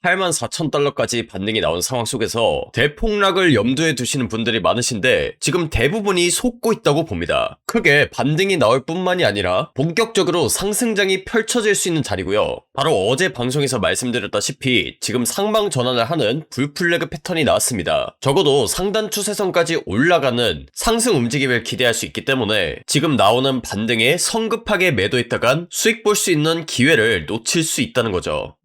$84,000까지 반등이 나온 상황 속에서 대폭락을 염두에 두시는 분들이 많으신데 지금 대부분이 속고 있다고 봅니다. 크게 반등이 나올 뿐만이 아니라 본격적으로 상승장이 펼쳐질 수 있는 자리고요. 바로 어제 방송에서 말씀드렸다시피 지금 상방 전환을 하는 불플래그 패턴이 나왔습니다. 적어도 상단 추세선까지 올라가는 상승 움직임을 기대할 수 있기 때문에 지금 나오는 반등에 성급하게 매도했다간 수익 볼 수 있는 기회를 놓칠 수 있다는 거죠.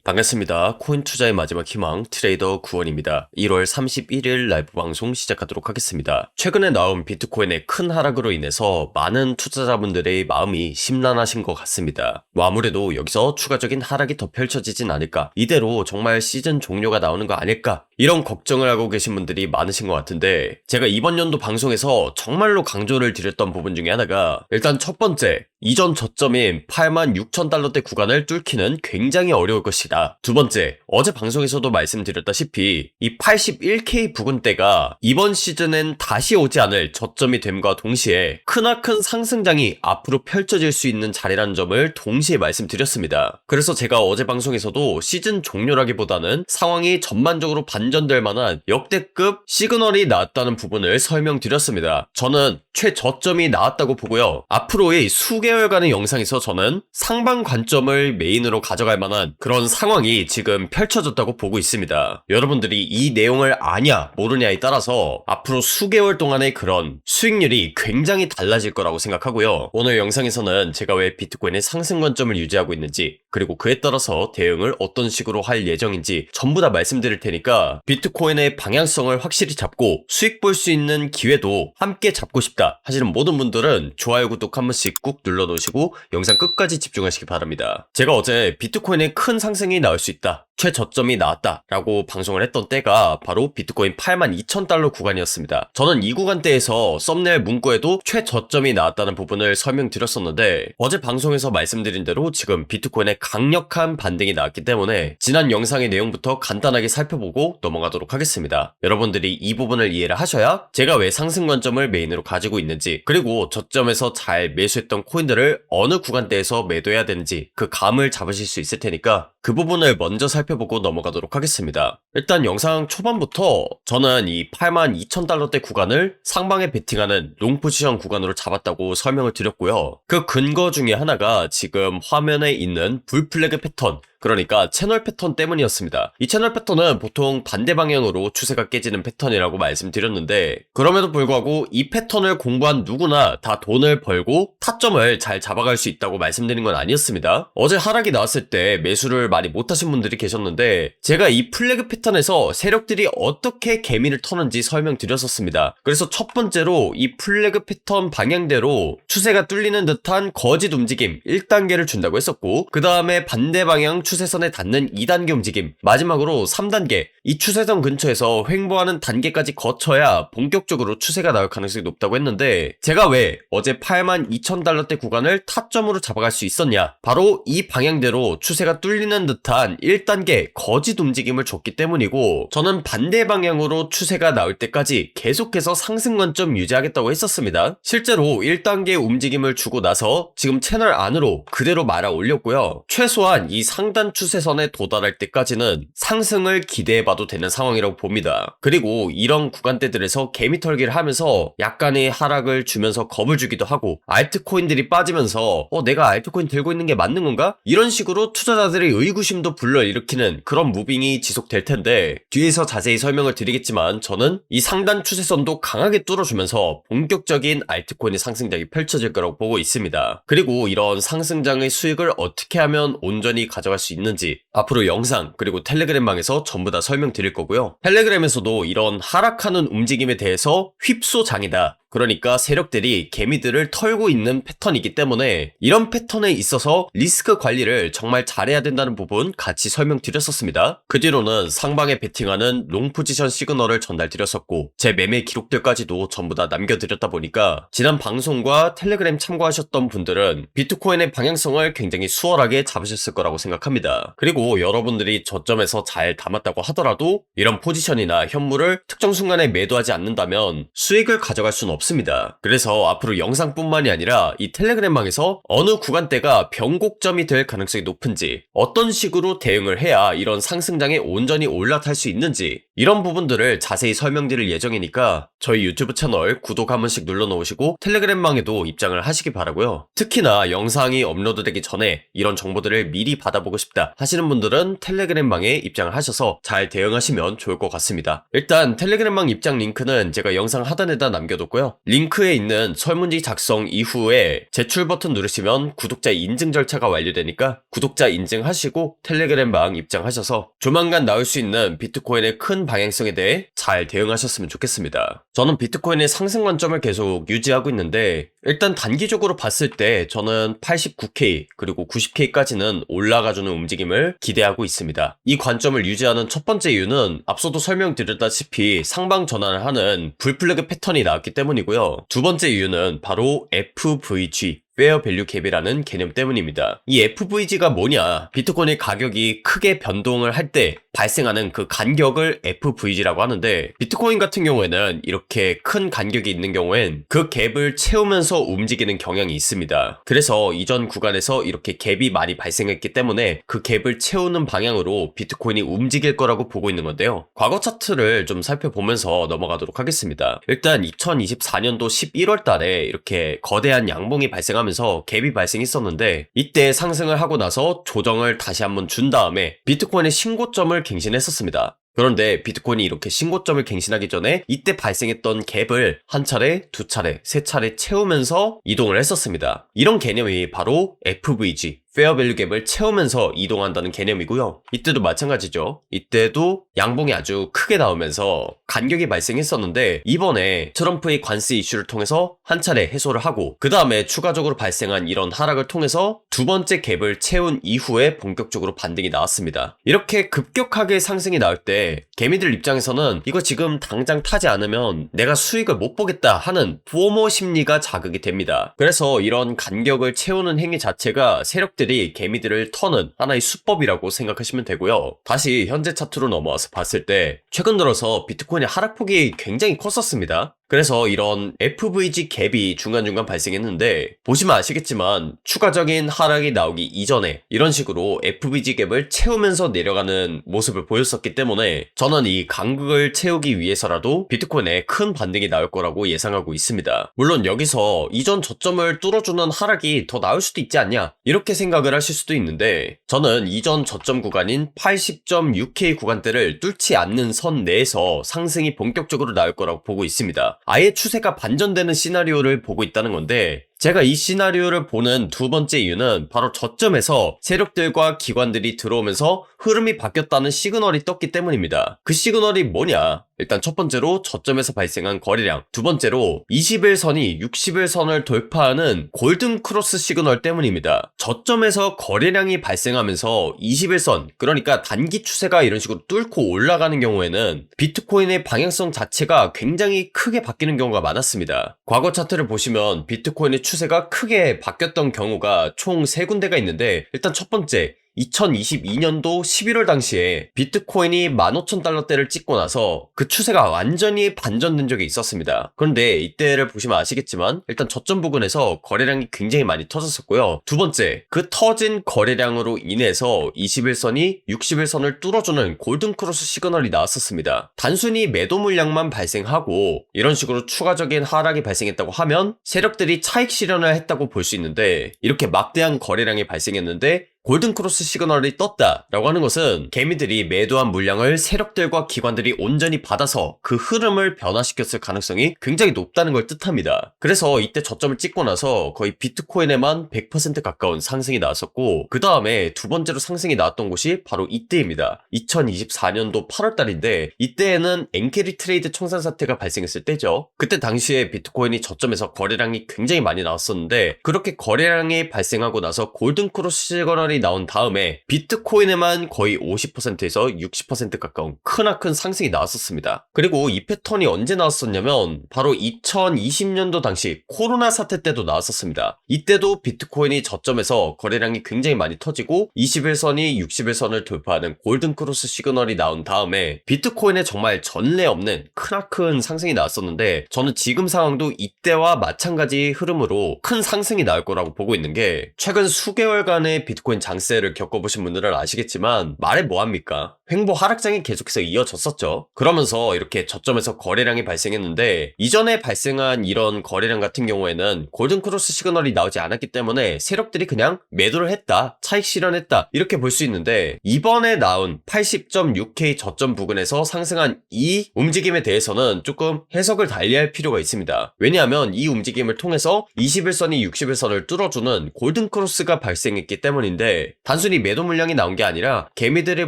반갑습니다. 코인 투자의 마지막 희망 트레이더 구원입니다. 1월 31일 라이브 방송 시작하도록 하겠습니다. 최근에 나온 비트코인의 큰 하락으로 인해서 많은 투자자분들의 마음이 심란하신 것 같습니다. 아무래도 여기서 추가적인 하락이 더 펼쳐지진 않을까, 이대로 정말 시즌 종료가 나오는 거 아닐까, 이런 걱정을 하고 계신 분들이 많으신 것 같은데, 제가 이번 연도 방송에서 정말로 강조를 드렸던 부분 중에 하나가, 일단 첫 번째, 이전 저점인 86,000달러대 구간을 뚫기는 굉장히 어려울 것이다. 두 번째, 어제 방송에서도 말씀드렸다시피 이 81K 부근대가 이번 시즌엔 다시 오지 않을 저점이 됨과 동시에 크나큰 상승장이 앞으로 펼쳐질 수 있는 자리라는 점을 동시에 말씀드렸습니다. 그래서 제가 어제 방송에서도 시즌 종료라기보다는 상황이 전반적으로 반전될 만한 역대급 시그널이 나왔다는 부분을 설명드렸습니다. 저는 최저점이 나왔다고 보고요. 앞으로의 수개월간의 영상에서 저는 상방 관점을 메인으로 가져갈 만한 그런 상황이 지금 펼쳐졌다고 보고 있습니다. 여러분들이 이 내용을 아냐 모르냐에 따라서 앞으로 수개월 동안의 그런 수익률이 굉장히 달라질 거라고 생각하고요. 오늘 영상에서는 제가 왜 비트코인의 상승 관점을 유지하고 있는지, 그리고 그에 따라서 대응을 어떤 식으로 할 예정인지 전부 다 말씀드릴 테니까 비트코인의 방향성을 확실히 잡고 수익 볼 수 있는 기회도 함께 잡고 싶다 하시는 모든 분들은 좋아요, 구독 한 번씩 꾹 눌러놓으시고 영상 끝까지 집중하시기 바랍니다. 제가 어제 비트코인의 큰 상승이 나올 수 있다, 최저점이 나왔다 라고 방송을 했던 때가 바로 비트코인 82,000달러 구간이었습니다. 저는 이 구간대에서 썸네일 문구에도 최저점이 나왔다는 부분을 설명드렸었는데, 어제 방송에서 말씀드린 대로 지금 비트코인의 강력한 반등이 나왔기 때문에 지난 영상의 내용부터 간단하게 살펴보고 넘어가도록 하겠습니다. 여러분들이 이 부분을 이해를 하셔야 제가 왜 상승 관점을 메인으로 가지고 있는지, 그리고 저점에서 잘 매수했던 코인들을 어느 구간대에서 매도해야 되는지 그 감을 잡으실 수 있을 테니까 그 부분을 먼저 살펴보고 넘어가도록 하겠습니다. 일단 영상 초반부터 저는 이 82,000달러대 구간을 상방에 베팅하는 롱 포지션 구간으로 잡았다고 설명을 드렸고요. 그 근거 중에 하나가 지금 화면에 있는 불플래그 패턴, 그러니까 채널 패턴 때문이었습니다. 이 채널 패턴은 보통 반대 방향으로 추세가 깨지는 패턴이라고 말씀드렸는데, 그럼에도 불구하고 이 패턴을 공부한 누구나 다 돈을 벌고 타점을 잘 잡아갈 수 있다고 말씀드린 건 아니었습니다. 어제 하락이 나왔을 때 매수를 많이 못하신 분들이 계셨는데, 제가 이 플래그 패턴에서 세력들이 어떻게 개미를 터는지 설명드렸었습니다. 그래서 첫 번째로 이 플래그 패턴 방향대로 추세가 뚫리는 듯한 거짓 움직임 1단계를 준다고 했었고, 그 다음에 반대 방향 추세선에 닿는 2단계 움직임, 마지막으로 3단계, 이 추세선 근처에서 횡보하는 단계까지 거쳐야 본격적으로 추세가 나올 가능성이 높다고 했는데, 제가 왜 어제 82,000달러대 구간을 타점으로 잡아갈 수 있었냐, 바로 이 방향대로 추세가 뚫리는 듯한 1단계 거짓 움직임을 줬기 때문이고, 저는 반대 방향으로 추세가 나올 때까지 계속해서 상승 관점 유지하겠다고 했었습니다. 실제로 1단계 움직임을 주고 나서 지금 채널 안으로 그대로 말아 올렸고요. 최소한 이 상단 추세선에 도달할 때까지는 상승을 기대해봐도 되는 상황이라고 봅니다. 그리고 이런 구간대들에서 개미 털기를 하면서 약간의 하락을 주면서 겁을 주기도 하고, 알트코인들이 빠지면서 내가 알트코인 들고 있는 게 맞는 건가? 이런 식으로 투자자들의 의구심도 불러일으키는 그런 무빙이 지속될 텐데, 뒤에서 자세히 설명을 드리겠지만 저는 이 상단 추세선도 강하게 뚫어주면서 본격적인 알트코인의 상승장이 펼쳐질 거라고 보고 있습니다. 그리고 이런 상승장의 수익을 어떻게 하면 온전히 가져갈 수 있는지 앞으로 영상 그리고 텔레그램방에서 전부 다 설명드릴 거고요. 텔레그램에서도 이런 하락하는 움직임에 대해서 휩소장이다, 그러니까 세력들이 개미들을 털고 있는 패턴이기 때문에 이런 패턴에 있어서 리스크 관리를 정말 잘해야 된다는 부분 같이 설명드렸었습니다. 그 뒤로는 상방에 베팅하는 롱 포지션 시그널을 전달드렸었고, 제 매매 기록들까지도 전부 다 남겨드렸다 보니까 지난 방송과 텔레그램 참고하셨던 분들은 비트코인의 방향성을 굉장히 수월하게 잡으셨을 거라고 생각합니다. 그리고 여러분들이 저점에서 잘 담았다고 하더라도 이런 포지션이나 현물을 특정 순간에 매도하지 않는다면 수익을 가져갈 수는 없습니다. 그래서 앞으로 영상뿐만이 아니라 이 텔레그램망에서 어느 구간대가 변곡점이 될 가능성이 높은지, 어떤 식으로 대응을 해야 이런 상승장에 온전히 올라탈 수 있는지, 이런 부분들을 자세히 설명드릴 예정이니까 저희 유튜브 채널 구독 한 번씩 눌러놓으시고 텔레그램망에도 입장을 하시기 바라고요. 특히나 영상이 업로드되기 전에 이런 정보들을 미리 받아보고 싶다 하시는 분들은 텔레그램망에 입장을 하셔서 잘 대응하시면 좋을 것 같습니다. 일단 텔레그램망 입장 링크는 제가 영상 하단에다 남겨뒀고요. 링크에 있는 설문지 작성 이후에 제출 버튼 누르시면 구독자 인증 절차가 완료되니까 구독자 인증하시고 텔레그램망 입장하셔서 조만간 나올 수 있는 비트코인의 큰 방향성에 대해 잘 대응하셨으면 좋겠습니다. 저는 비트코인의 상승 관점을 계속 유지하고 있는데 일단 단기적으로 봤을 때 저는 89K 그리고 90K까지는 올라가주는 움직임을 기대하고 있습니다. 이 관점을 유지하는 첫 번째 이유는 앞서도 설명드렸다시피 상방 전환을 하는 불플래그 패턴이 나왔기 때문이고요. 두 번째 이유는 바로 FVG 페어 밸류 갭이라는 개념 때문입니다. 이 FVG가 뭐냐? 비트코인의 가격이 크게 변동을 할 때 발생하는 그 간격을 FVG라고 하는데 비트코인 같은 경우에는 이렇게 큰 간격이 있는 경우엔 그 갭을 채우면서 움직이는 경향이 있습니다. 그래서 이전 구간에서 이렇게 갭이 많이 발생했기 때문에 그 갭을 채우는 방향으로 비트코인이 움직일 거라고 보고 있는 건데요. 과거 차트를 좀 살펴보면서 넘어가도록 하겠습니다. 일단 2024년도 11월 달에 이렇게 거대한 양봉이 발생하면서 갭이 발생했었는데 이때 상승을 하고 나서 조정을 다시 한번 준 다음에 비트코인의 신고점을 갱신했었습니다. 그런데 비트코인이 이렇게 신고점을 갱신하기 전에 이때 발생했던 갭을 한 차례, 두 차례, 세 차례 채우면서 이동을 했었습니다. 이런 개념이 바로 FVG, 페어 밸류 갭을 채우면서 이동한다는 개념이고요. 이때도 마찬가지죠. 이때도 양봉이 아주 크게 나오면서 간격이 발생했었는데 이번에 트럼프의 관세 이슈를 통해서 한 차례 해소를 하고 그 다음에 추가적으로 발생한 이런 하락을 통해서 두 번째 갭을 채운 이후에 본격적으로 반등이 나왔습니다. 이렇게 급격하게 상승이 나올 때 개미들 입장에서는 이거 지금 당장 타지 않으면 내가 수익을 못 보겠다 하는 포모 심리가 자극이 됩니다. 그래서 이런 간격을 채우는 행위 자체가 세력들이 개미들을 터는 하나의 수법이라고 생각하시면 되고요. 다시 현재 차트로 넘어와서 봤을 때 최근 들어서 비트코인의 하락폭이 굉장히 컸었습니다. 그래서 이런 FVG 갭이 중간중간 발생했는데 보시면 아시겠지만 추가적인 하락이 나오기 이전에 이런 식으로 FVG 갭을 채우면서 내려가는 모습을 보였었기 때문에 저는 이 간극을 채우기 위해서라도 비트코인에 큰 반등이 나올 거라고 예상하고 있습니다. 물론 여기서 이전 저점을 뚫어주는 하락이 더 나올 수도 있지 않냐 이렇게 생각을 하실 수도 있는데 저는 이전 저점 구간인 80.6K 구간대를 뚫지 않는 선 내에서 상승이 본격적으로 나올 거라고 보고 있습니다. 아예 추세가 반전되는 시나리오를 보고 있다는 건데 제가 이 시나리오를 보는 두 번째 이유는 바로 저점에서 세력들과 기관들이 들어오면서 흐름이 바뀌었다는 시그널이 떴기 때문입니다. 그 시그널이 뭐냐? 일단 첫 번째로 저점에서 발생한 거래량, 두 번째로 20일선이 60일선을 돌파하는 골든 크로스 시그널 때문입니다. 저점에서 거래량이 발생하면서 20일선, 그러니까 단기 추세가 이런 식으로 뚫고 올라가는 경우에는 비트코인의 방향성 자체가 굉장히 크게 바뀌는 경우가 많았습니다. 과거 차트를 보시면 비트코인의 추세가 크게 바뀌었던 경우가 총 3군데가 있는데 일단 첫 번째 2022년도 11월 당시에 비트코인이 15,000달러대를 찍고 나서 그 추세가 완전히 반전된 적이 있었습니다. 그런데 이때를 보시면 아시겠지만 일단 저점 부근에서 거래량이 굉장히 많이 터졌었고요. 두 번째, 그 터진 거래량으로 인해서 21선이 61선을 뚫어주는 골든크로스 시그널이 나왔었습니다. 단순히 매도 물량만 발생하고 이런 식으로 추가적인 하락이 발생했다고 하면 세력들이 차익 실현을 했다고 볼 수 있는데 이렇게 막대한 거래량이 발생했는데 골든크로스 시그널이 떴다라고 하는 것은 개미들이 매도한 물량을 세력들과 기관들이 온전히 받아서 그 흐름을 변화시켰을 가능성이 굉장히 높다는 걸 뜻합니다. 그래서 이때 저점을 찍고 나서 거의 비트코인에만 100% 가까운 상승이 나왔었고 그 다음에 두 번째로 상승이 나왔던 곳이 바로 이때입니다. 2024년도 8월달인데 이때에는 엔캐리 트레이드 청산 사태가 발생했을 때죠. 그때 당시에 비트코인이 저점에서 거래량이 굉장히 많이 나왔었는데 그렇게 거래량이 발생하고 나서 골든크로스 시그널이 시그널이 나온 다음에 비트코인에만 거의 50%에서 60% 가까운 크나큰 상승이 나왔었습니다. 그리고 이 패턴이 언제 나왔었냐면 바로 2020년도 당시 코로나 사태 때도 나왔었습니다. 이때도 비트코인이 저점에서 거래량이 굉장히 많이 터지고 21선이 61선을 돌파하는 골든크로스 시그널이 나온 다음에 비트코인에 정말 전례 없는 크나큰 상승이 나왔었는데, 저는 지금 상황도 이때와 마찬가지 흐름으로 큰 상승이 나올 거라고 보고 있는 게, 최근 수개월간의 비트코인 장세를 겪어보신 분들은 아시겠지만 말해 뭐합니까? 횡보 하락장이 계속해서 이어졌었죠. 그러면서 이렇게 저점에서 거래량이 발생했는데, 이전에 발생한 이런 거래량 같은 경우에는 골든크로스 시그널이 나오지 않았기 때문에 세력들이 그냥 매도를 했다, 차익 실현했다, 이렇게 볼 수 있는데, 이번에 나온 80.6K 저점 부근에서 상승한 이 움직임에 대해서는 조금 해석을 달리할 필요가 있습니다. 왜냐하면 이 움직임을 통해서 21선이 61선을 뚫어주는 골든크로스가 발생했기 때문인데, 단순히 매도 물량이 나온 게 아니라 개미들의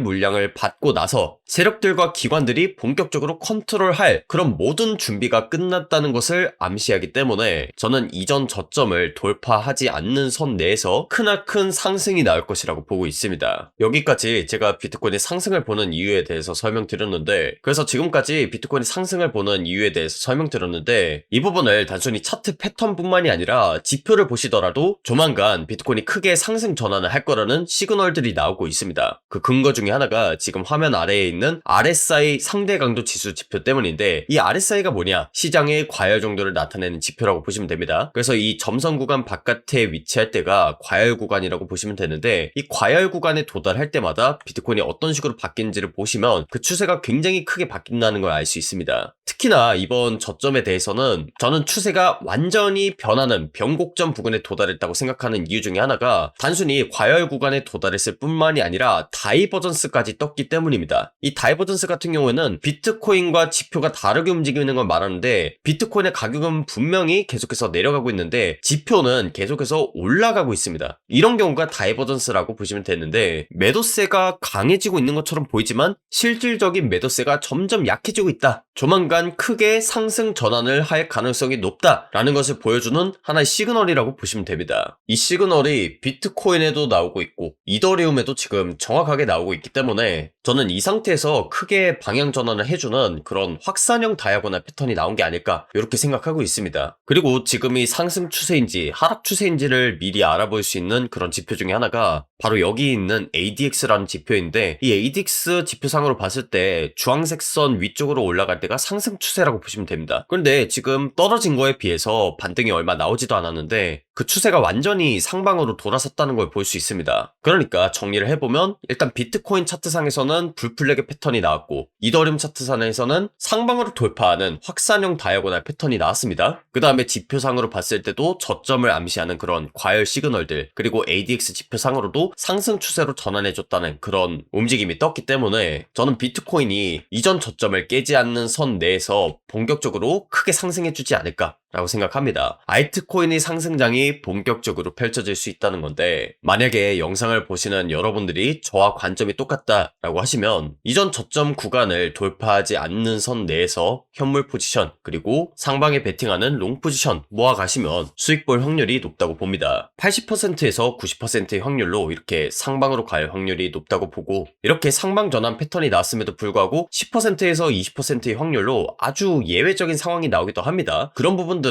물량을 받고 나서 세력들과 기관들이 본격적으로 컨트롤할 그런 모든 준비가 끝났다는 것을 암시하기 때문에, 저는 이전 저점을 돌파하지 않는 선 내에서 크나큰 상승이 나올 것이라고 보고 있습니다. 여기까지 제가 비트코인의 상승을 보는 이유에 대해서 설명드렸는데, 그래서 지금까지 비트코인의 상승을 보는 이유에 대해서 설명드렸는데, 이 부분을 단순히 차트 패턴뿐만이 아니라 지표를 보시더라도 조만간 비트코인이 크게 상승 전환을 할 거라는 시그널들이 나오고 있습니다. 그 근거 중에 하나가 지금 화면 아래에 있는 RSI 상대 강도 지수 지표 때문인데, 이 RSI가 뭐냐? 시장의 과열 정도를 나타내는 지표라고 보시면 됩니다. 그래서 이 점선 구간 바깥에 위치할 때가 과열 구간이라고 보시면 되는데, 이 과열 구간에 도달할 때마다 비트코인이 어떤 식으로 바뀌는지를 보시면 그 추세가 굉장히 크게 바뀐다는 걸 알 수 있습니다. 특히나 이번 저점에 대해서는 저는 추세가 완전히 변하는 변곡점 부근에 도달했다고 생각하는 이유 중에 하나가, 단순히 과열 구간에 도달했을 뿐만이 아니라 다이버전스까지 떴기 때문입니다. 이 다이버전스 같은 경우에는 비트코인과 지표가 다르게 움직이는 걸 말하는데, 비트코인의 가격은 분명히 계속해서 내려가고 있는데 지표는 계속해서 올라가고 있습니다. 이런 경우가 다이버전스라고 보시면 되는데, 매도세가 강해지고 있는 것처럼 보이지만 실질적인 매도세가 점점 약해지고 있다, 조만간 크게 상승 전환을 할 가능성이 높다라는 것을 보여주는 하나의 시그널이라고 보시면 됩니다. 이 시그널이 비트코인에도 나오고 있고 이더리움에도 지금 정확하게 나오고 있기 때문에, 저는 이 상태에서 크게 방향 전환을 해주는 그런 확산형 다이아고널 패턴이 나온 게 아닐까, 이렇게 생각하고 있습니다. 그리고 지금이 상승 추세인지 하락 추세인지를 미리 알아볼 수 있는 그런 지표 중에 하나가 바로 여기 있는 ADX라는 지표인데, 이 ADX 지표상으로 봤을 때 주황색 선 위쪽으로 올라갈 때가 상승 추세라고 보시면 됩니다. 그런데 지금 떨어진 거에 비해서 반등이 얼마 나오지도 않았는데 그 추세가 완전히 상방으로 돌아섰다는 걸 볼 수 있습니다. 그러니까 정리를 해보면, 일단 비트코인 차트상에서는 불플렉의 패턴이 나왔고, 이더리움 차트상에서는 상방으로 돌파하는 확산형 다이아고널 패턴이 나왔습니다. 그 다음에 지표상으로 봤을 때도 저점을 암시하는 그런 과열 시그널들, 그리고 ADX 지표상으로도 상승 추세로 전환해줬다는 그런 움직임이 떴기 때문에, 저는 비트코인이 이전 저점을 깨지 않는 선 내에서 본격적으로 크게 상승해주지 않을까 라고 생각합니다. 알트코인의 상승장이 본격적으로 펼쳐질 수 있다는 건데, 만약에 영상을 보시는 여러분들이 저와 관점이 똑같다라고 하시면 이전 저점 구간을 돌파하지 않는 선 내에서 현물 포지션, 그리고 상방에 베팅하는 롱 포지션 모아가시면 수익 볼 확률이 높다고 봅니다. 80%에서 90%의 확률로 이렇게 상방으로 갈 확률이 높다고 보고, 이렇게 상방 전환 패턴이 나왔음에도 불구하고 10%에서 20%의 확률로 아주 예외적인 상황이 나오기도 합니다. 그런 부분들은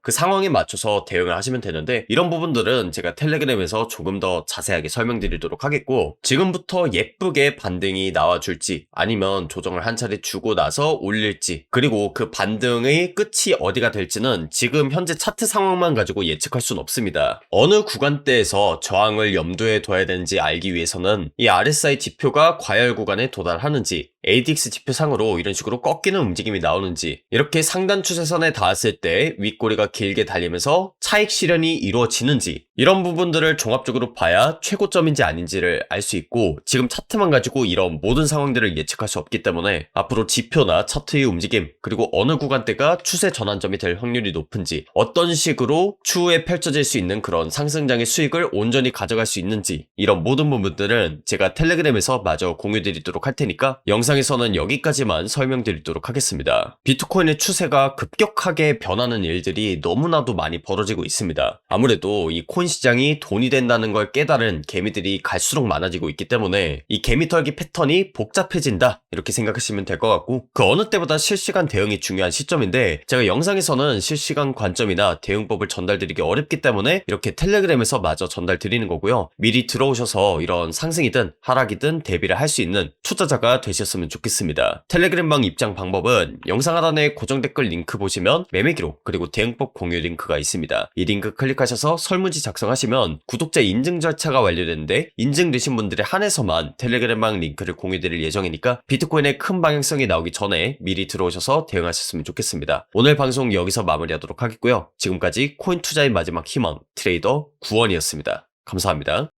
그 상황에 맞춰서 대응을 하시면 되는데, 이런 부분들은 제가 텔레그램에서 조금 더 자세하게 설명드리도록 하겠고, 지금부터 예쁘게 반등이 나와줄지 아니면 조정을 한 차례 주고 나서 올릴지, 그리고 그 반등의 끝이 어디가 될지는 지금 현재 차트 상황만 가지고 예측할 수는 없습니다. 어느 구간대에서 저항을 염두에 둬야 되는지 알기 위해서는 이 RSI 지표가 과열 구간에 도달하는지, ADX 지표상으로 이런 식으로 꺾이는 움직임이 나오는지, 이렇게 상단 추세선에 닿았을 때 윗꼬리가 길게 달리면서 차익 실현이 이루어지는지, 이런 부분들을 종합적으로 봐야 최고점인지 아닌지를 알 수 있고, 지금 차트만 가지고 이런 모든 상황들을 예측할 수 없기 때문에 앞으로 지표나 차트의 움직임, 그리고 어느 구간대가 추세 전환점이 될 확률이 높은지, 어떤 식으로 추후에 펼쳐질 수 있는 그런 상승장의 수익을 온전히 가져갈 수 있는지, 이런 모든 부분들은 제가 텔레그램에서 마저 공유드리도록 할 테니까 영상에서는 여기까지만 설명드리도록 하겠습니다. 비트코인의 추세가 급격하게 변하는 일들이 너무나도 많이 벌어지고 있습니다. 아무래도 이 코인 코인 시장이 돈이 된다는 걸 깨달은 개미들이 갈수록 많아지고 있기 때문에 이 개미 털기 패턴이 복잡해진다 이렇게 생각하시면 될 것 같고, 그 어느 때보다 실시간 대응이 중요한 시점인데 제가 영상에서는 실시간 관점이나 대응법을 전달드리기 어렵기 때문에 이렇게 텔레그램에서 마저 전달드리는 거고요. 미리 들어오셔서 이런 상승이든 하락이든 대비를 할 수 있는 투자자가 되셨으면 좋겠습니다. 텔레그램방 입장 방법은 영상 하단에 고정 댓글 링크 보시면 매매 기록 그리고 대응법 공유 링크가 있습니다. 이 링크 클릭하셔서 설문지 작성하시면 구독자 인증 절차가 완료되는데, 인증되신 분들에 한해서만 텔레그램방 링크를 공유드릴 예정이니까 비트코인의 큰 방향성이 나오기 전에 미리 들어오셔서 대응하셨으면 좋겠습니다. 오늘 방송 여기서 마무리하도록 하겠고요. 지금까지 코인 투자의 마지막 희망 트레이더 구원이었습니다. 감사합니다.